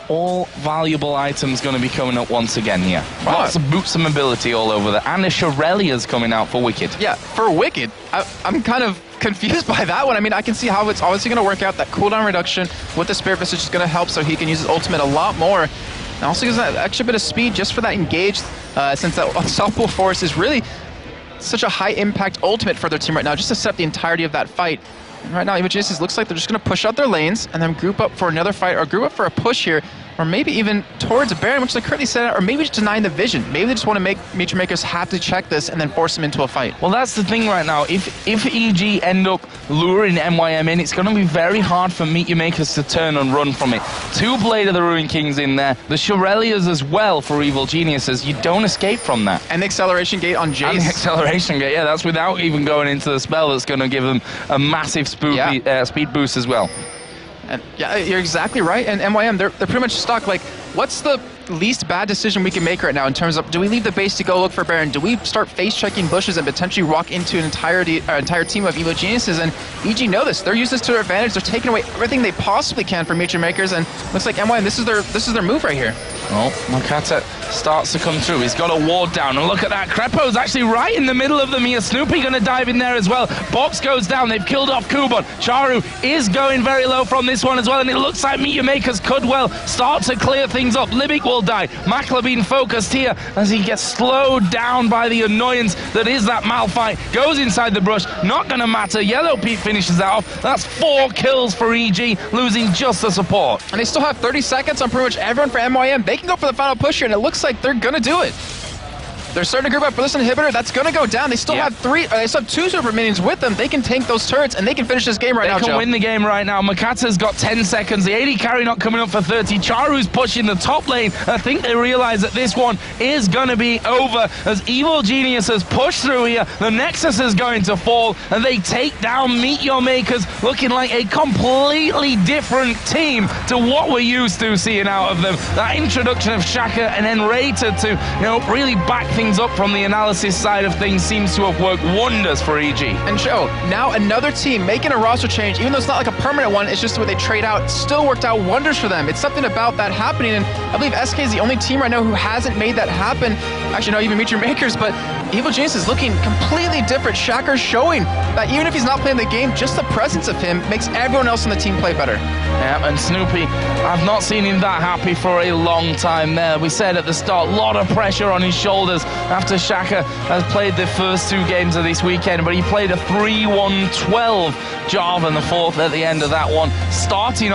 all valuable items going to be coming up once again here. Lots of boots and mobility all over there. And a Shirelia's coming out for Wicked. Yeah, for Wicked, I'm kind of confused by that one. I mean, I can see how it's obviously going to work out. That cooldown reduction with the Spirit Visage is going to help, so he can use his ultimate a lot more. And also gives that extra bit of speed just for that engaged, since that Unstoppable Force is really such a high impact ultimate for their team right now, just to set up the entirety of that fight. And right now, Genesis looks like they're just going to push out their lanes and then group up for another fight, or group up for a push here, or maybe even towards a Baron, which they currently set out, or maybe just denying the vision. Maybe they just want to make Meet Your Makers have to check this and then force them into a fight. Well, that's the thing right now. If EG end up luring MYM in, it's going to be very hard for Meet Your Makers to turn and run from it. 2 Blade of the Ruin Kings in there. The Shirelias as well for Evil Geniuses. You don't escape from that. And the Acceleration Gate on Jace. And the Acceleration Gate, yeah, that's without even going into the spell that's going to give them a massive speed boost as well. And yeah, you're exactly right. And MYM, they're pretty much stuck. Like, what's the least bad decision we can make right now in terms of, do we leave the base to go look for Baron? Do we start face-checking bushes and potentially walk into an entire team of Evil Geniuses? And EG know this. They're using this to their advantage. They're taking away everything they possibly can from Meet Your Makers, and looks like MYM, this is their move right here. Oh, Makata starts to come through. He's got a ward down, and look at that. Crepo's actually right in the middle of them here. Snoopy going to dive in there as well. Box goes down. They've killed off Kuban. Charu is going very low from this one as well, and it looks like Meet Your Makers could well start to clear things up. Libic will die. Mackler being focused here as he gets slowed down by the annoyance that is that Malphite. Goes inside the brush. Not going to matter. Yellow Pete finishes that off. That's 4 kills for EG, losing just the support. And they still have 30 seconds on pretty much everyone for MYM. They can go for the final push here, and it looks like they're going to do it. They're starting to group up for this inhibitor. That's going to go down. They still have they still have 2 super minions with them. They can tank those turrets, and they can finish this game right now, They can Joe. win the game right now. Makata's got 10 seconds. The AD carry not coming up for 30. Charu's pushing the top lane. I think they realize that this one is going to be over as Evil Genius has pushed through here. The Nexus is going to fall, and they take down Meet Your Makers, looking like a completely different team to what we're used to seeing out of them. That introduction of Shaka and then Raider to, you know, really back things up from the analysis side of things seems to have worked wonders for EG. And Joe, now another team making a roster change, even though it's not like a permanent one, it's just the way they trade out, still worked out wonders for them. It's something about that happening, and I believe SK is the only team right now who hasn't made that happen. Actually, not even Meet Your Makers, but Evil Genius is looking completely different. Shaker's showing that even if he's not playing the game, just the presence of him makes everyone else on the team play better. Yeah, and Snoopy, I've not seen him that happy for a long time there. We said at the start, a lot of pressure on his shoulders after Shaka has played the first 2 games of this weekend, but he played a 3-1-12 job in the 4th at the end of that one, starting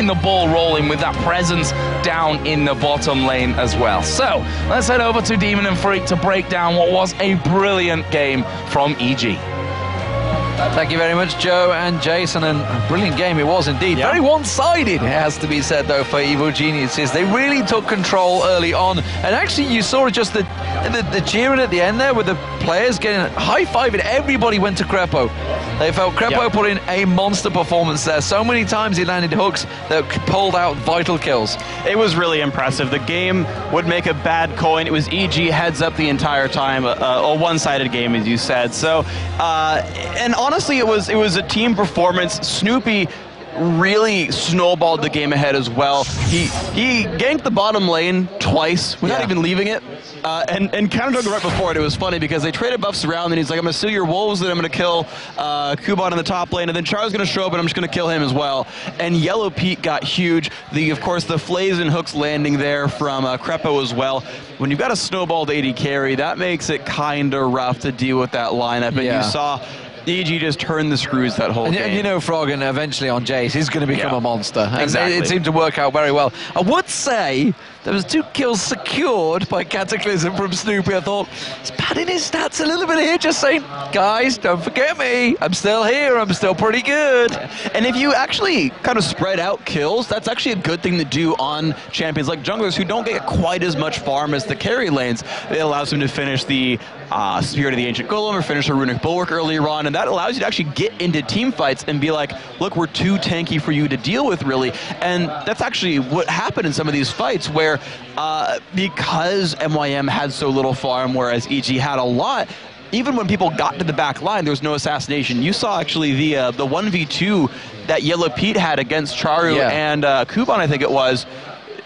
the ball rolling with that presence down in the bottom lane as well. So let's head over to Demon and Freak to break down what was a brilliant game from EG. Thank you very much, Joe and Jason, and a brilliant game it was indeed. Very one-sided, it has to be said, though, for Evil Geniuses. They really took control early on, and actually you saw just the cheering at the end there with the players getting high-fiving. Everybody went to Crepo. They felt Crepo put in a monster performance there. So many times he landed hooks that pulled out vital kills. It was really impressive. The game would make a bad coin. It was EG heads up the entire time, a one-sided game, as you said. So, and honestly, it was a team performance. Snoopy really snowballed the game ahead as well. He ganked the bottom lane twice without even leaving it. And counter dug right before it. It was funny because they traded buffs around, and he's like, I'm going to steal your wolves, then I'm going to kill Kuban in the top lane, and then Char's going to show up, and I'm just going to kill him as well. And Yellow Pete got huge. Of course, the flays and hooks landing there from Crepo as well. When you've got a snowballed AD carry, that makes it kind of rough to deal with that lineup. And you saw EG just turned the screws that whole game. And you know, Froggen eventually on Jace, he's going to become a monster. And exactly. It seemed to work out very well. I would say there was 2 kills secured by Cataclysm from Snoopy. I thought, he's padding his stats a little bit here, just saying, guys, don't forget me. I'm still here. I'm still pretty good. And if you actually kind of spread out kills, that's actually a good thing to do on champions like junglers who don't get quite as much farm as the carry lanes. It allows them to finish the Spirit of the Ancient Golem or finish a Runic Bulwark earlier on, and that allows you to actually get into team fights and be like, look, we're too tanky for you to deal with, really. And that's actually what happened in some of these fights where because MYM had so little farm, whereas EG had a lot, even when people got to the back line, there was no assassination. You saw actually the 1v2 that Yellow Pete had against Charu and Kuban, I think it was,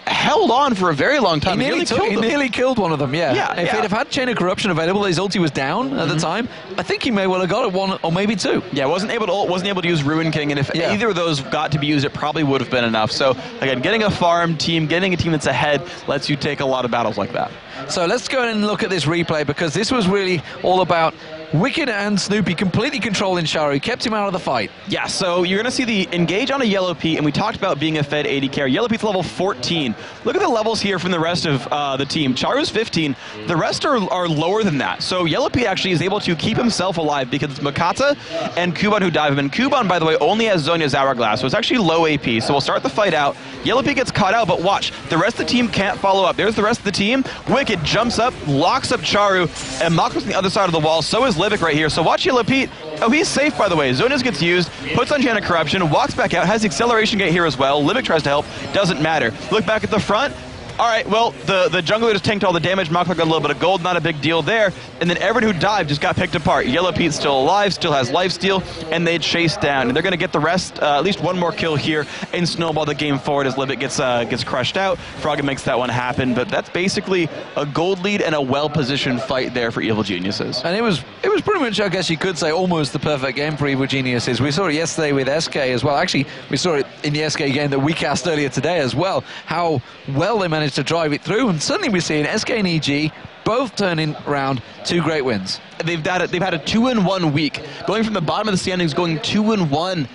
held on for a very long time. He nearly killed one of them, If he'd have had Chain of Corruption available, his ulti was down at the time, I think he may well have got it 1 or maybe 2. Yeah, wasn't able to use Ruin King, and if either of those got to be used, it probably would have been enough. So again, getting a farm team, getting a team that's ahead, lets you take a lot of battles like that. So let's go and look at this replay, because this was really all about Wicked and Snoopy completely controlling Charu, kept him out of the fight. Yeah, so you're going to see the engage on a Yellow Pete, and we talked about being a fed AD carry. Yellow Pete's level 14. Look at the levels here from the rest of the team. Charu's 15. The rest are lower than that. So Yellow Pete actually is able to keep himself alive because it's Makata and Kuban who dive him. And Kuban, by the way, only has Zhonya's Hourglass, so it's actually low AP. So we'll start the fight out. Yellow Pete gets caught out, but watch. The rest of the team can't follow up. There's the rest of the team. Wicked jumps up, locks up Charu, and Mako's on the other side of the wall. So is Livik right here. So watch Yellow Pete. Oh, he's safe, by the way. Zonius gets used, puts on Chain of Corruption, walks back out, has the acceleration gate here as well. Livik tries to help, doesn't matter. Look back at the front. All right, well, the jungler just tanked all the damage. Mako got a little bit of gold, not a big deal there. And then everyone who dived just got picked apart. Yellow Pete's still alive, still has lifesteal, and they chase down. And they're going to get the rest, at least one more kill here, and snowball the game forward as Livik gets crushed out. Froggen makes that one happen, but that's basically a gold lead and a well-positioned fight there for Evil Geniuses. And it was pretty much, I guess you could say, almost the perfect game for Evil Geniuses. We saw it yesterday with SK as well. Actually, we saw it in the SK game that we cast earlier today as well, how well they managed to drive it through. And suddenly we're seeing SK and EG both turning around 2 great wins. They've had a 2-in-1 week. Going from the bottom of the standings, going 2-in-1.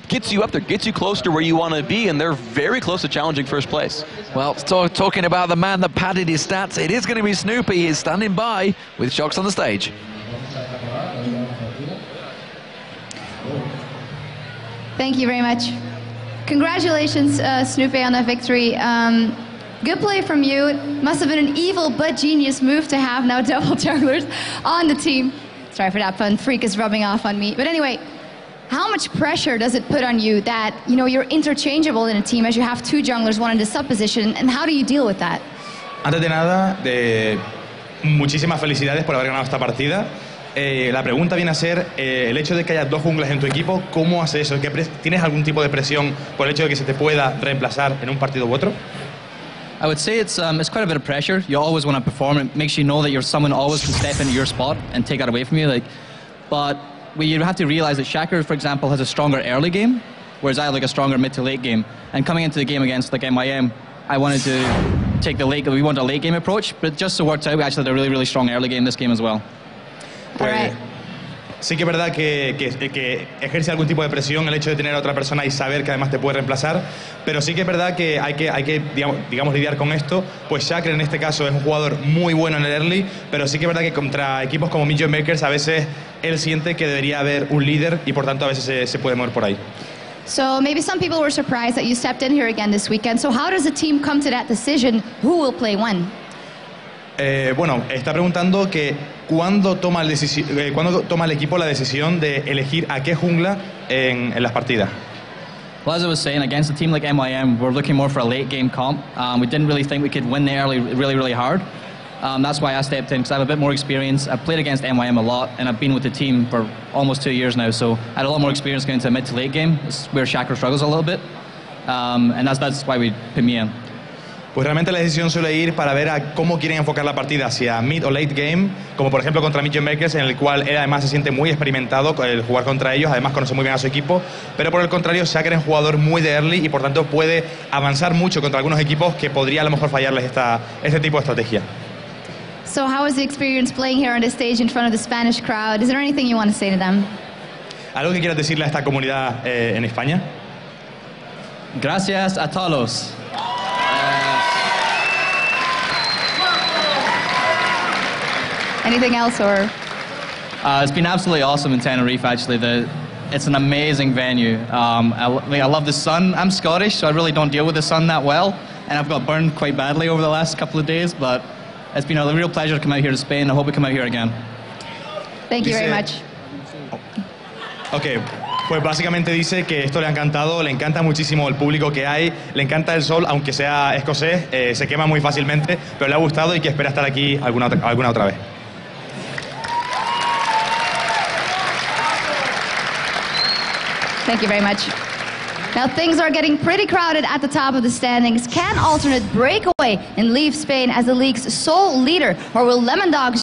gets you up there, gets you close to where you want to be, and they're very close to challenging first place. Well, talking about the man that padded his stats, it is going to be Snoopy. He's standing by with Shocks on the stage. Thank you very much. Congratulations, Snoopy, on that victory. Good play from you. It must have been an evil but genius move to have now double junglers on the team. Sorry for that pun. Freak is rubbing off on me. But anyway, how much pressure does it put on you that you're interchangeable in a team as you have two junglers, one in the sub position, and how do you deal with that? Antes de nada, muchísimas felicidades por haber ganado esta partida. La pregunta viene a ser el hecho de que haya dos junglas en tu equipo, ¿cómo haces eso? ¿Tienes algún tipo de presión por el hecho de que se te pueda reemplazar en un partido u otro? I would say it's quite a bit of pressure. You always want to perform. It makes you know that someone always can step into your spot and take that away from you. But you have to realize that Shaker, for example, has a stronger early game, whereas I have a stronger mid to late game. And coming into the game against MYM, I wanted to take we wanted a late game approach, but it just so worked out. We actually had a really, really strong early game this game as well. Pues, sí que es verdad que ejerce algún tipo de presión el hecho de tener a otra persona y saber que además te puede reemplazar, pero sí que es verdad que hay que digamos, lidiar con esto. Pues Shaker en este caso es un jugador muy bueno en el early, pero sí que es verdad que contra equipos como MYM a veces él siente que debería haber un líder y por tanto a veces se puede mover por ahí. So maybe some people were surprised that you stepped in here again this weekend. So how does the team come to that decision? Who will play when? Bueno, está preguntando que ¿cuándo toma el equipo la decisión de elegir a qué jungla en las partidas? Well, as I was saying, against a team like MYM, we're looking more for a late game comp. We didn't really think we could win the early really, really hard. That's why I stepped in, because I have a bit more experience. I've played against MYM a lot, and I've been with the team for almost 2 years now, so I had a lot more experience going into a mid to late game. It's where Shaker struggles a little bit, and that's why we put me in. Pues realmente la decisión suele ir para ver a cómo quieren enfocar la partida, hacia mid o late game, como por ejemplo contra MYM, en el cual él además se siente muy experimentado el jugar contra ellos, además conoce muy bien a su equipo, pero por el contrario Shaker es un jugador muy de early y por tanto puede avanzar mucho contra algunos equipos que podría a lo mejor fallarles este tipo de estrategia. So how was the experience playing here on the stage in front of the Spanish crowd? Is there anything you want to say to them? ¿Algo que quieras decirle a esta comunidad en España? Gracias a todos. Anything else, or? It's been absolutely awesome in Tenerife, actually. It's an amazing venue. I love the sun. I'm Scottish, so I really don't deal with the sun that well, and I've got burned quite badly over the last couple of days, but it's been a real pleasure to come out here to Spain. I hope we come out here again. Thank you very much. Ok, pues básicamente dice que esto le ha encantado, le encanta muchísimo el público que hay, le encanta el sol, aunque sea escocés, se quema muy fácilmente, pero le ha gustado y que espera estar aquí alguna otra vez. Thank you very much. Now things are getting pretty crowded at the top of the standings. Can Alternate break away and leave Spain as the league's sole leader, or will Lemon Dogs